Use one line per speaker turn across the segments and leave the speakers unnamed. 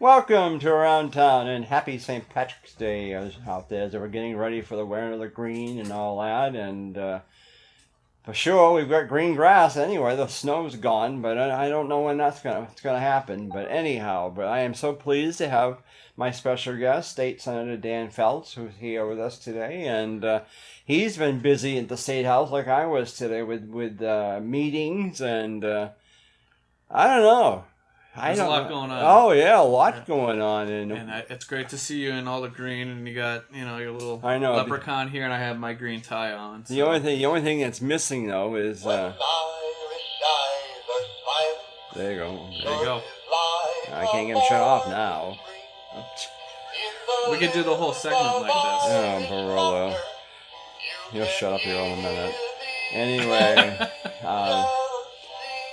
Welcome to Around Town and happy St. Patrick's Day out there as we're getting ready for the wearing of the green and all that. And for sure, we've got green grass anyway. The snow's gone, but I don't know when that's gonna happen. But anyhow, I am so pleased to have my special guest, State Senator Dan.Feltes, who's here with us today. And he's been busy at the State House like I was today with meetings and I don't know.
There's a lot going on.
Oh yeah, a lot going on,
and it's great to see you in all the green, and you got your little leprechaun here, and I have my green tie on. So.
The only thing that's missing though is there you go.
There you go.
I can't get him shut off now.
We could do the whole segment like this.
Oh, Barolo. He'll shut up here in a minute. Anyway.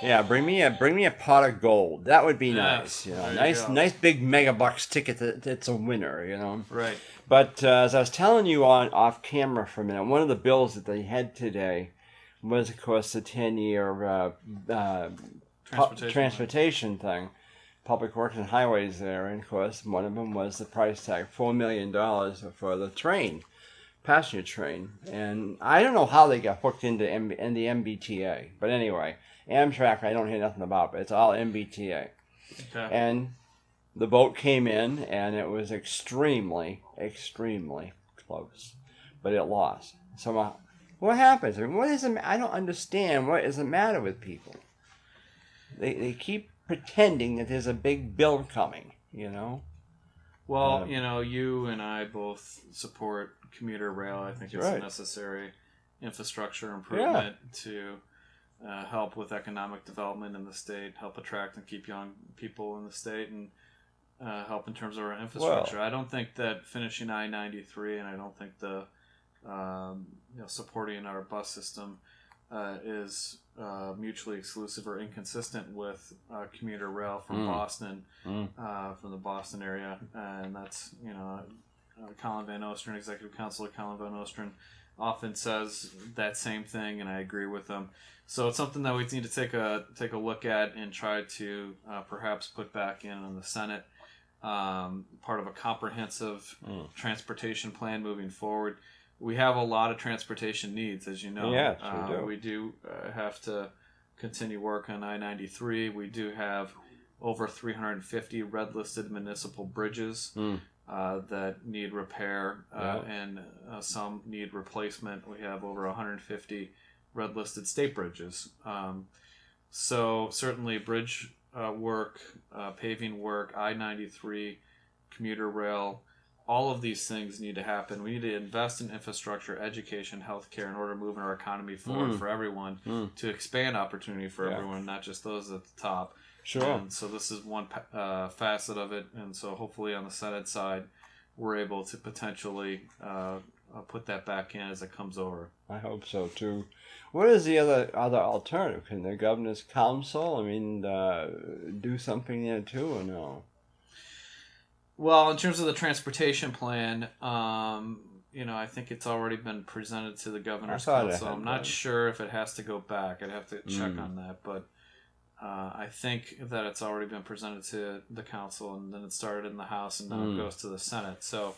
Yeah, bring me a pot of gold. That would be nice. Nice big megabucks ticket. It's a winner.
Right.
But as I was telling you off camera for a minute, one of the bills that they had today was, of course, the 10-year transportation thing, Public Works and Highways there, and of course one of them was the price tag, $4 million for the train, passenger train, and I don't know how they got hooked into the MBTA, but anyway. Amtrak, I don't hear nothing about, but it's all MBTA.
Okay.
And the vote came in, and it was extremely, extremely close, but it lost. So, what happens? I mean, I don't understand what is the matter with people. They keep pretending that there's a big bill coming.
Well, you and I both support Commuter Rail. I think it's a necessary infrastructure improvement to help with economic development in the state, help attract and keep young people in the state, and help in terms of our infrastructure. I don't think that finishing I-93 and I don't think the supporting our bus system is mutually exclusive or inconsistent with Commuter Rail from Boston, from the Boston area, and that's Colin Van Osteren, Executive Counselor Colin Van Osteren, often says that same thing, and I agree with him. So it's something that we need to take a look at and try to perhaps put back in the Senate, part of a comprehensive transportation plan moving forward. We have a lot of transportation needs, as you know.
Yes, we do.
We do have to continue work on I-93. We do have over 350 red-listed municipal bridges that need repair, and some need replacement. We have over 150 red-listed state bridges. So certainly bridge work, paving work, I-93, commuter rail, all of these things need to happen. We need to invest in infrastructure, education, healthcare in order to move our economy forward for everyone, to expand opportunity for everyone, not just those at the top.
Sure.
And so this is one facet of it, and so hopefully on the Senate side, we're able to potentially put that back in as it comes over.
I hope so too. What is the other alternative? Can the governor's council, do something there too, or no?
Well, in terms of the transportation plan, I think it's already been presented to the governor's council. I'm not sure if it has to go back. I'd have to check on that, but I think that it's already been presented to the council, and then it started in the House, and now it goes to the Senate. So,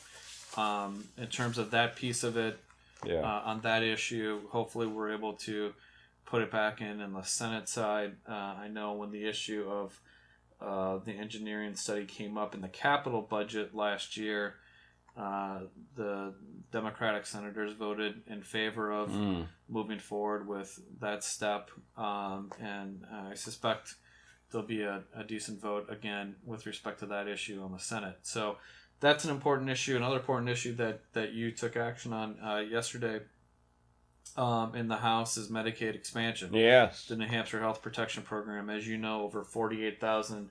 in terms of that piece of it, on that issue, hopefully we're able to put it back in the Senate side. I know when the issue of the engineering study came up in the capital budget last year, the Democratic senators voted in favor of moving forward with that step, and I suspect there'll be a decent vote again with respect to that issue on the Senate. So that's an important issue. Another important issue that you took action on yesterday in the House is Medicaid expansion.
Yes.
The New Hampshire Health Protection Program. As you know, over 48,000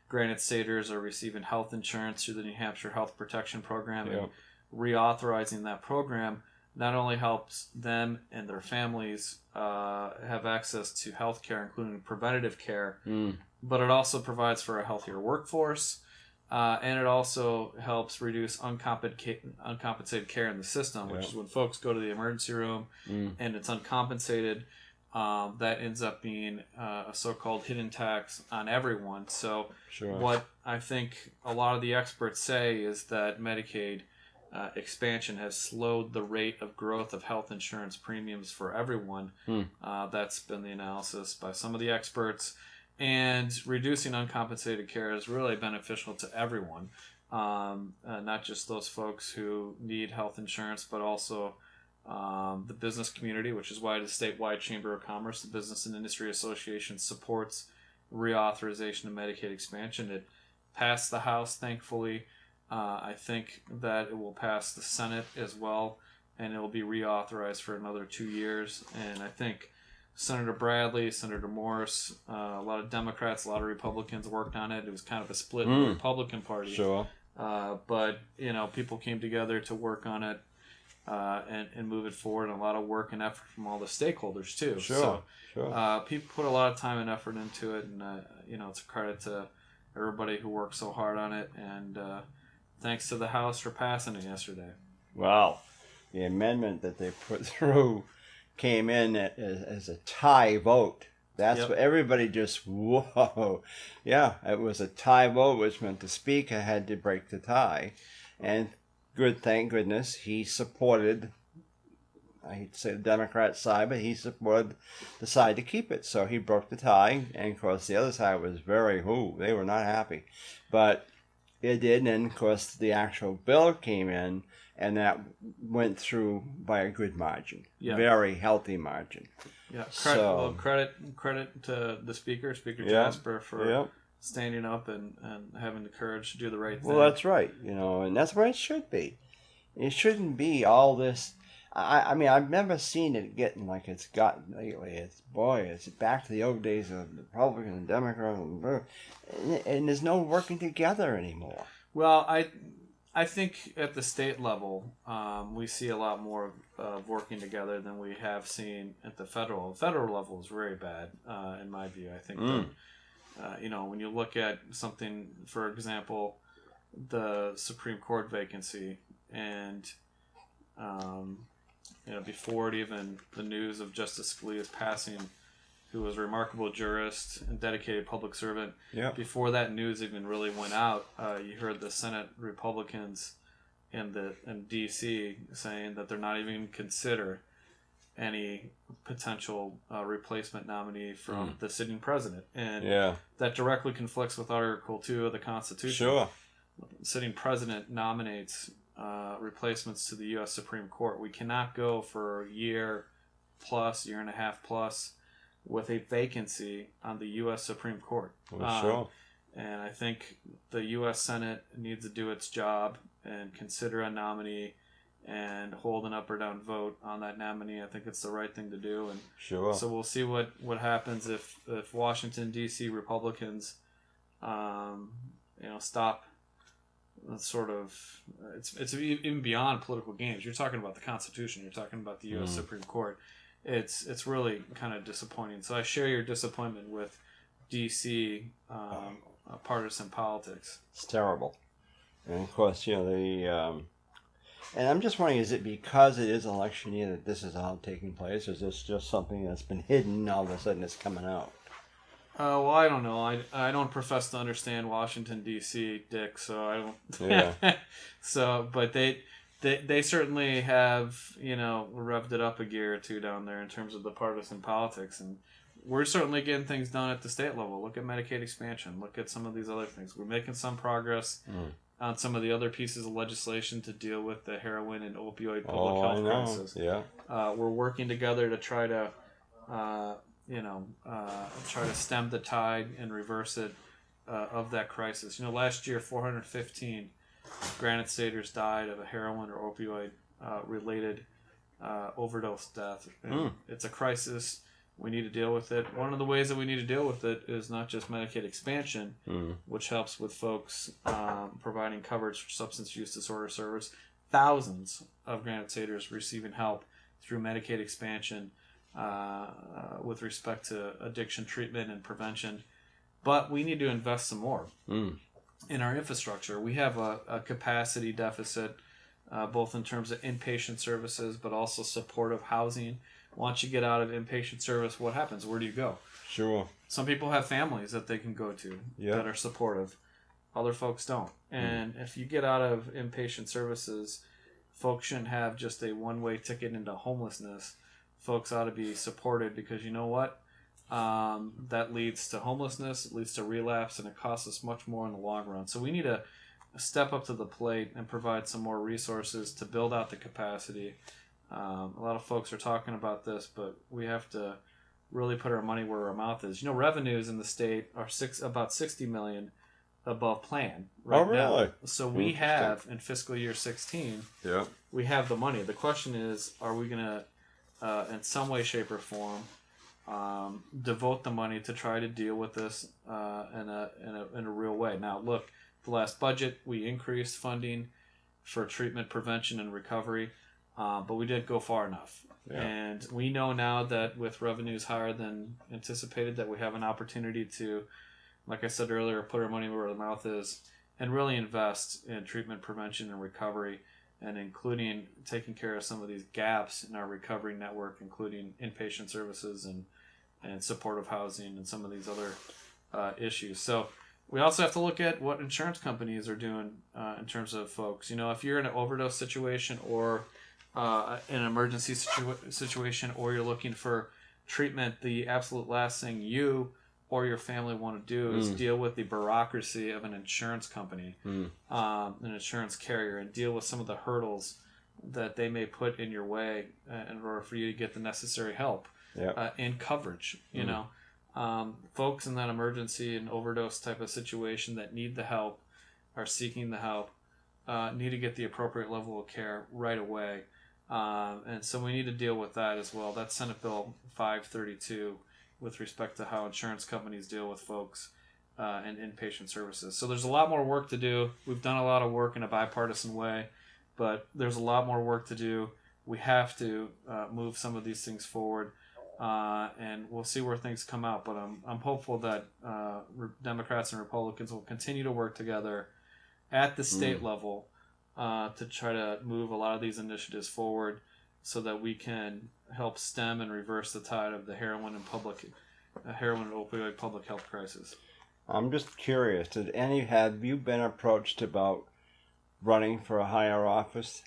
Granite Staters are receiving health insurance through the New Hampshire Health Protection Program. And reauthorizing that program not only helps them and their families have access to health care, including preventative care, but it also provides for a healthier workforce, and it also helps reduce uncompensated care in the system, which is when folks go to the emergency room and it's uncompensated. that ends up being a so-called hidden tax on everyone. So what I think a lot of the experts say is that Medicaid expansion has slowed the rate of growth of health insurance premiums for everyone. That's been the analysis by some of the experts. And reducing uncompensated care is really beneficial to everyone, not just those folks who need health insurance, but also the business community, which is why the statewide Chamber of Commerce, the Business and Industry Association, supports reauthorization of Medicaid expansion. It passed the House, thankfully. I think that it will pass the Senate as well, and it will be reauthorized for another 2 years. And I think Senator Bradley, Senator Morris, a lot of Democrats, a lot of Republicans worked on it. It was kind of a split in the Republican Party. But, people came together to work on it and move it forward, and a lot of work and effort from all the stakeholders, too. People put a lot of time and effort into it, and, it's a credit to everybody who worked so hard on it, and thanks to the House for passing it yesterday.
Wow. The amendment that they put through came in as a tie vote. That's what everybody just, whoa. Yeah, it was a tie vote, which meant the speaker had to break the tie. And thank goodness, he supported, I hate to say the Democrat side, but he supported the side to keep it. So he broke the tie, and of course the other side was they were not happy. But it did, and of course the actual bill came in, and that went through by a good margin, very healthy margin.
Yeah, credit to the Speaker Jasper, for standing up and having the courage to do the right thing.
Well, that's right, and that's where it should be. It shouldn't be all this. I mean, I've never seen it getting like it's gotten lately. It's back to the old days of Republican and Democrat, and there's no working together anymore.
Well, I think at the state level, we see a lot more of working together than we have seen at the federal. The federal level is very bad, in my view. I think that, when you look at something, for example, the Supreme Court vacancy, and before it even the news of Justice Scalia's passing, who was a remarkable jurist and dedicated public servant. Before that news even really went out, you heard the Senate Republicans in D.C. saying that they're not even going to consider any potential replacement nominee from the sitting president. And that directly conflicts with Article 2 of the Constitution. The sitting president nominates replacements to the U.S. Supreme Court. We cannot go for a year and a half plus with a vacancy on the U.S. Supreme Court. And I think the U.S. Senate needs to do its job and consider a nominee and hold an up or down vote on that nominee. I think it's the right thing to do. And so we'll see what happens if Washington, D.C. Republicans stop sort of, it's even beyond political games. You're talking about the Constitution. You're talking about the U.S. Supreme Court. It's really kind of disappointing. So I share your disappointment with D.C. Partisan politics.
It's terrible. And of course, and I'm just wondering, is it because it is election year that this is all taking place, or is this just something that's been hidden and all of a sudden it's coming out?
Well, I don't know. I don't profess to understand Washington, D.C., Dick, so I don't... but they certainly have, revved it up a gear or two down there in terms of the partisan politics, and we're certainly getting things done at the state level. Look at Medicaid expansion. Look at some of these other things. We're making some progress on some of the other pieces of legislation to deal with the heroin and opioid public health crisis. We're working together to try to, stem the tide and reverse it of that crisis. Last year, 415 Granite Staters died of a heroin or opioid related overdose death. It's a crisis. We need to deal with it. One of the ways that we need to deal with it is not just Medicaid expansion, which helps with folks providing coverage for substance use disorder service. Thousands of Granite Staters receiving help through Medicaid expansion with respect to addiction treatment and prevention. But we need to invest some more in our infrastructure. We have a capacity deficit, both in terms of inpatient services, but also supportive housing. once you get out of inpatient service, what happens? Where do you go?
Sure.
Some people have families that they can go to that are supportive. Other folks don't. And if you get out of inpatient services, folks shouldn't have just a one-way ticket into homelessness. Folks ought to be supported because you know what? That leads to homelessness, it leads to relapse, and it costs us much more in the long run. So we need to step up to the plate and provide some more resources to build out the capacity. A lot of folks are talking about this, but we have to really put our money where our mouth is. You know, revenues in the state are about $60 million above plan right now. So we have in fiscal year 16, we have the money. The question is, are we going to, in some way, shape, or form, devote the money to try to deal with this in a real way? Now, look, the last budget we increased funding for treatment, prevention, and recovery, but we didn't go far enough. And we know now that with revenues higher than anticipated, that we have an opportunity to, like I said earlier, put our money where the mouth is and really invest in treatment, prevention, and recovery, and including taking care of some of these gaps in our recovery network, including inpatient services and supportive housing and some of these other issues. So we also have to look at what insurance companies are doing in terms of folks. You know, if you're in an overdose situation or an emergency situation, or you're looking for treatment, the absolute last thing you or your family want to do is deal with the bureaucracy of an insurance company, an insurance carrier, and deal with some of the hurdles that they may put in your way in order for you to get the necessary help and coverage. You know, folks in that emergency and overdose type of situation that need the help, are seeking the help, need to get the appropriate level of care right away. And so we need to deal with that as well. That's Senate Bill 532 with respect to how insurance companies deal with folks and inpatient services. So there's a lot more work to do. We've done a lot of work in a bipartisan way, but there's a lot more work to do. We have to move some of these things forward, and we'll see where things come out. But I'm hopeful that Democrats and Republicans will continue to work together at the state level to try to move a lot of these initiatives forward so that we can help stem and reverse the tide of the heroin and opioid public health crisis.
I'm just curious, have you been approached about running for a higher office?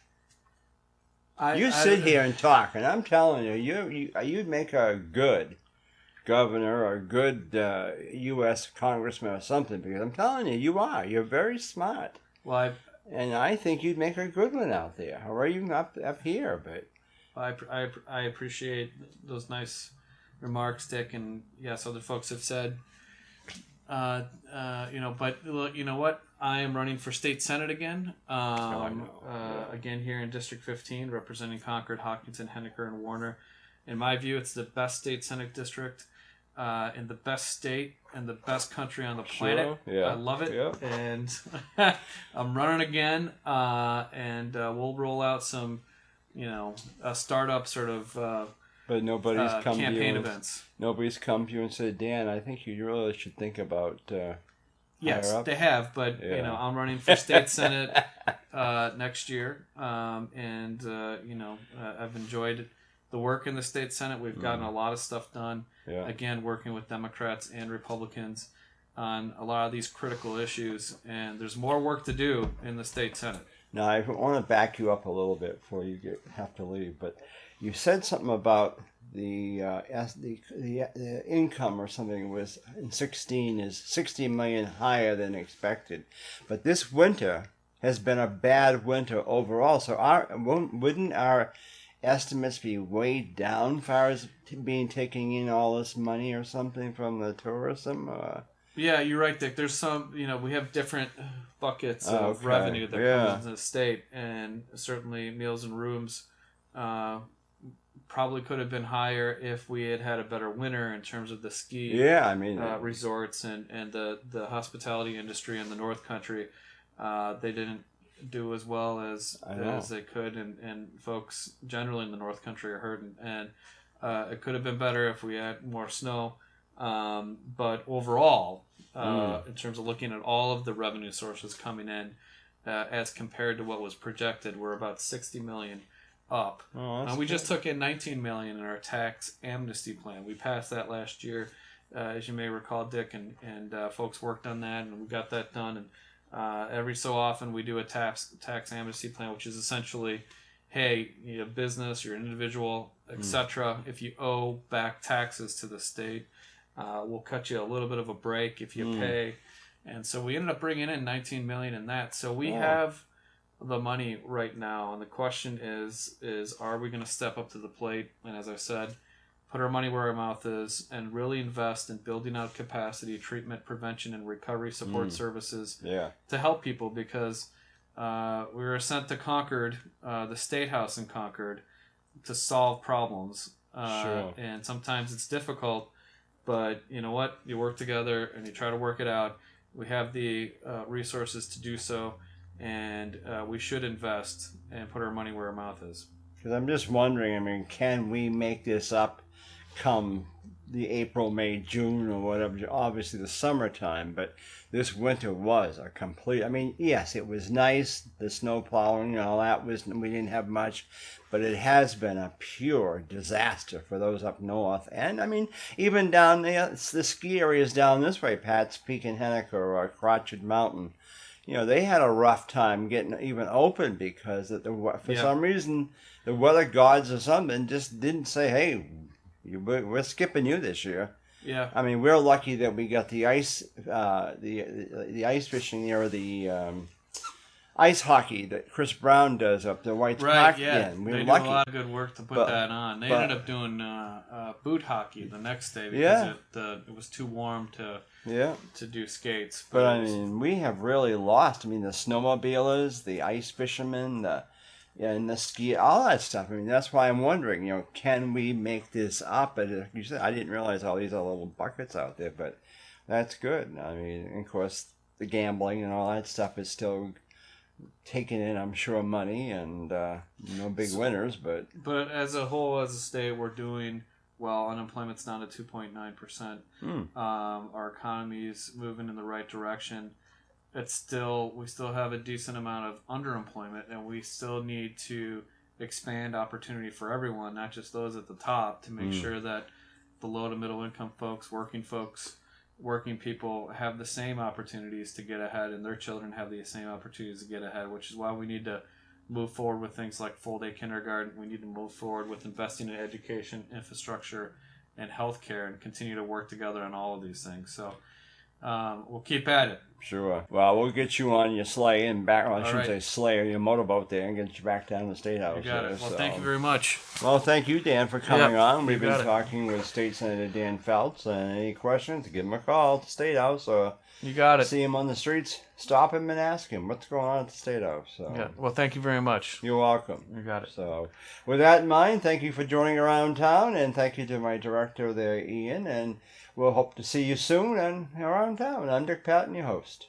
You sit here and talk, and I'm telling you, you'd make a good governor or a good U.S. congressman or something, because I'm telling you, you're very smart.
Well,
and I think you'd make a good one out there, or even up here. But
I appreciate those nice remarks, Dick, and yes, other folks have said, but you know what? I am running for state senate again. Again here in District 15, representing Concord, Hopkinton, Henniker, and Warner. In my view, it's the best state senate district in the best state and the best country on the planet. I love it, and I'm running again, and we'll roll out some, a startup sort of.
But nobody's come
campaign
to you
events.
Nobody's come to you and said, Dan, I think you really should think about.
Yes, they have, but I'm running for state senate next year, and I've enjoyed the work in the state senate. We've gotten a lot of stuff done. Again, working with Democrats and Republicans on a lot of these critical issues, and there's more work to do in the state senate.
Now, I want to back you up a little bit before you have to leave, but you said something about the income or something was in 16 is 60 million higher than expected, but this winter has been a bad winter overall. So wouldn't our estimates be way down as far as taking in all this money or something from the tourism?
Yeah, you're right, Dick. There's some, we have different buckets of revenue that comes into the state, and certainly meals and rooms probably could have been higher if we had a better winter in terms of the ski resorts and the hospitality industry in the North Country. They didn't do as well as they could, and folks generally in the North Country are hurting, and it could have been better if we had more snow. But overall, in terms of looking at all of the revenue sources coming in, as compared to what was projected, we're about $60 million up.
Oh, that's
We
good.
just took in $19 million in our tax amnesty plan. We passed that last year, as you may recall, Dick, and folks worked on that, and we got that done. And every so often we do a tax amnesty plan, which is essentially, hey, you're a business, you're an individual, etc. If you owe back taxes to the state, we'll cut you a little bit of a break if you pay. And so we ended up bringing in $19 million in that. So we have the money right now, and the question is are we going to step up to the plate? And as I said, put our money where our mouth is and really invest in building out capacity, treatment, prevention, and recovery support services to help people, because we were sent to Concord, the State House in Concord, to solve problems. And sometimes it's difficult, but you know what? You work together and you try to work it out. We have the resources to do so, and we should invest and put our money where our mouth is.
Because I'm just wondering, I mean, can we make this up come the April, May, June, or whatever? Obviously the summertime, but this winter was a complete, I mean, yes, it was nice, the snow plowing and all that, we didn't have much, but it has been a pure disaster for those up north. And I mean, even down the ski areas down this way, Pat's Peak and Henniker or Crotched Mountain, you know, they had a rough time getting even open because for some reason the weather gods or something just didn't say, hey, we're skipping you this year.
Yeah.
I mean, we're lucky that we got the ice, the ice fishing there, the ice hockey that Chris Brown does up the White Hockey.
Yeah.
We're
they
lucky.
do a lot of good work to put that on. They ended up doing boot hockey the next day because it was too warm to do skates.
But I mean, we have really lost. I mean, the snowmobilers, the ice fishermen, and the ski, all that stuff. I mean, that's why I'm wondering, you know, can we make this up? But like you said, I didn't realize all these other little buckets out there, but that's good. I mean, and of course, the gambling and all that stuff is still taking in, I'm sure, money, and no big winners. But
as a whole, as a state, we're doing well. Unemployment's down to 2.9%. Our economy is moving in the right direction. We still have a decent amount of underemployment, and we still need to expand opportunity for everyone, not just those at the top, to make sure that the low to middle income folks, working people have the same opportunities to get ahead, and their children have the same opportunities to get ahead, which is why we need to move forward with things like full-day kindergarten. We need to move forward with investing in education, infrastructure, and healthcare, and continue to work together on all of these things. So we'll keep at it.
Sure. Well, we'll get you on your sleigh and back. Well, I shouldn't say sleigh, or your motorboat there, and get you back down to the State House.
You got it. Well, thank you very much.
Well, thank you, Dan, for coming on. We've been
got it.
talking with State Senator Dan.Feltes, and any questions, give him a call at the State House, or
You got it.
see him on the streets, stop him and ask him what's going on at the State House. So.
Yeah. Well, thank you very much.
You're welcome.
You got it.
So, with that in mind, thank you for joining Around Town, and thank you to my director there, Ian, and we'll hope to see you soon and Around Town. I'm Dick Patten, your host.